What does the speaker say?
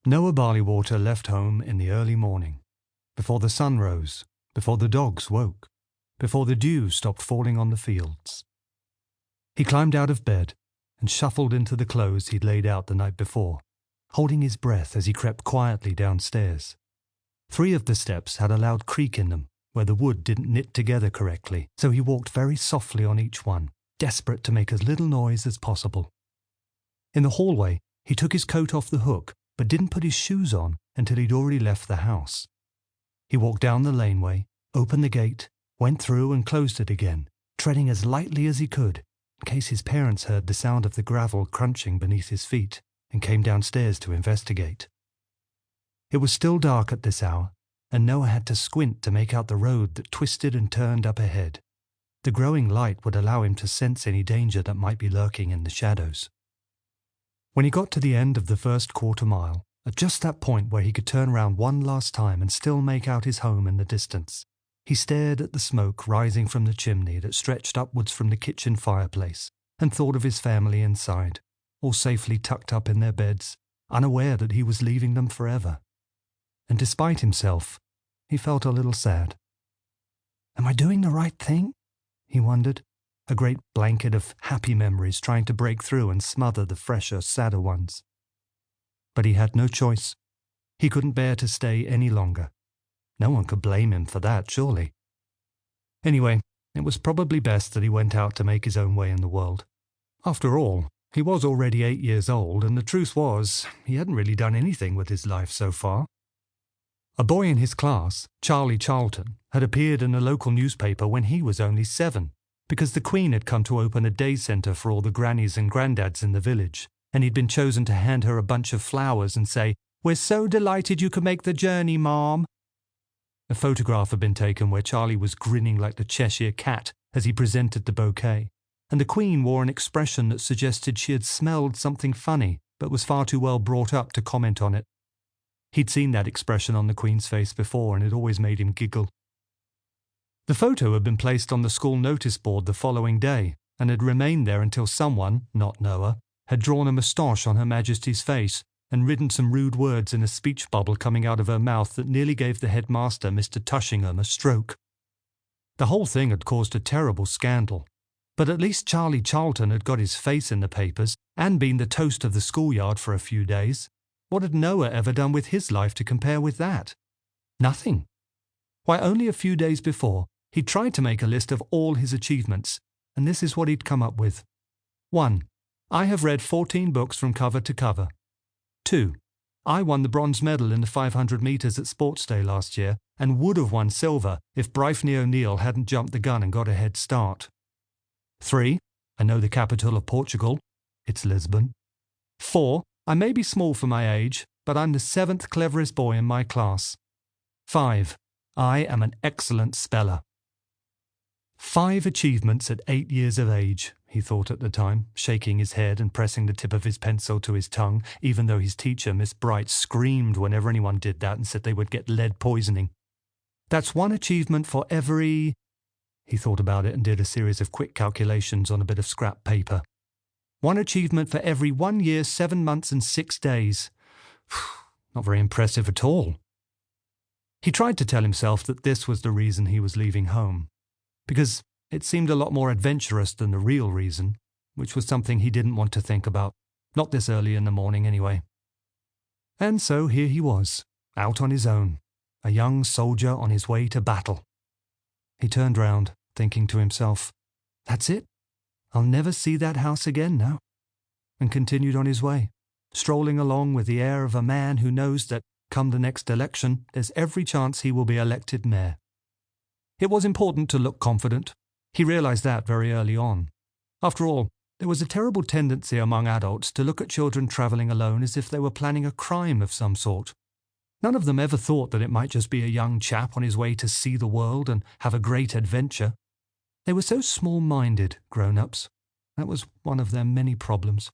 Noah Barleywater left home in the early morning, before the sun rose, before the dogs woke, before the dew stopped falling on the fields. He climbed out of bed and shuffled into the clothes he'd laid out the night before, holding his breath as he crept quietly downstairs. 3 of the steps had a loud creak in them, where the wood didn't knit together correctly, so he walked very softly on each one, desperate to make as little noise as possible. In the hallway, he took his coat off the hook, but didn't put his shoes on until he'd already left the house. He walked down the laneway, opened the gate, went through and closed it again, treading as lightly as he could, in case his parents heard the sound of the gravel crunching beneath his feet and came downstairs to investigate. It was still dark at this hour, and Noah had to squint to make out the road that twisted and turned up ahead. The growing light would allow him to sense any danger that might be lurking in the shadows. When he got to the end of the first quarter mile, at just that point where he could turn round one last time and still make out his home in the distance, he stared at the smoke rising from the chimney that stretched upwards from the kitchen fireplace and thought of his family inside, all safely tucked up in their beds, unaware that he was leaving them forever. And despite himself, he felt a little sad. "Am I doing the right thing?" he wondered, a great blanket of happy memories trying to break through and smother the fresher, sadder ones. But he had no choice. He couldn't bear to stay any longer. No one could blame him for that, surely. Anyway, it was probably best that he went out to make his own way in the world. After all, he was already 8 years old, and the truth was, he hadn't really done anything with his life so far. A boy in his class, Charlie Charlton, had appeared in a local newspaper when he was only 7, because the Queen had come to open a day centre for all the grannies and granddads in the village, and he'd been chosen to hand her a bunch of flowers and say, "We're so delighted you could make the journey, Ma'am." A photograph had been taken where Charlie was grinning like the Cheshire Cat as he presented the bouquet, and the Queen wore an expression that suggested she had smelled something funny but was far too well brought up to comment on it. He'd seen that expression on the Queen's face before, and it always made him giggle. The photo had been placed on the school notice board the following day, and had remained there until someone, not Noah, had drawn a moustache on Her Majesty's face and written some rude words in a speech bubble coming out of her mouth that nearly gave the headmaster, Mr. Tushingham, a stroke. The whole thing had caused a terrible scandal, but at least Charlie Charlton had got his face in the papers and been the toast of the schoolyard for a few days. What had Noah ever done with his life to compare with that? Nothing. Why, only a few days before, he'd tried to make a list of all his achievements, and this is what he'd come up with. 1. I have read 14 books from cover to cover. 2. I won the bronze medal in the 500 metres at Sports Day last year and would have won silver if Bryphony O'Neill hadn't jumped the gun and got a head start. 3. I know the capital of Portugal. It's Lisbon. 4. I may be small for my age, but I'm the 7th cleverest boy in my class. 5. I am an excellent speller. 5 achievements at 8 years of age, he thought at the time, shaking his head and pressing the tip of his pencil to his tongue, even though his teacher, Miss Bright, screamed whenever anyone did that and said they would get lead poisoning. That's 1 achievement for every... He thought about it and did a series of quick calculations on a bit of scrap paper. 1 achievement for every 1 year, 7 months and 6 days. Not very impressive at all. He tried to tell himself that this was the reason he was leaving home, because it seemed a lot more adventurous than the real reason, which was something he didn't want to think about, not this early in the morning anyway. And so here he was, out on his own, a young soldier on his way to battle. He turned round, thinking to himself, "That's it. I'll never see that house again now," and continued on his way, strolling along with the air of a man who knows that, come the next election, there's every chance he will be elected mayor. It was important to look confident. He realized that very early on. After all, there was a terrible tendency among adults to look at children travelling alone as if they were planning a crime of some sort. None of them ever thought that it might just be a young chap on his way to see the world and have a great adventure. They were so small-minded, grown-ups. That was one of their many problems.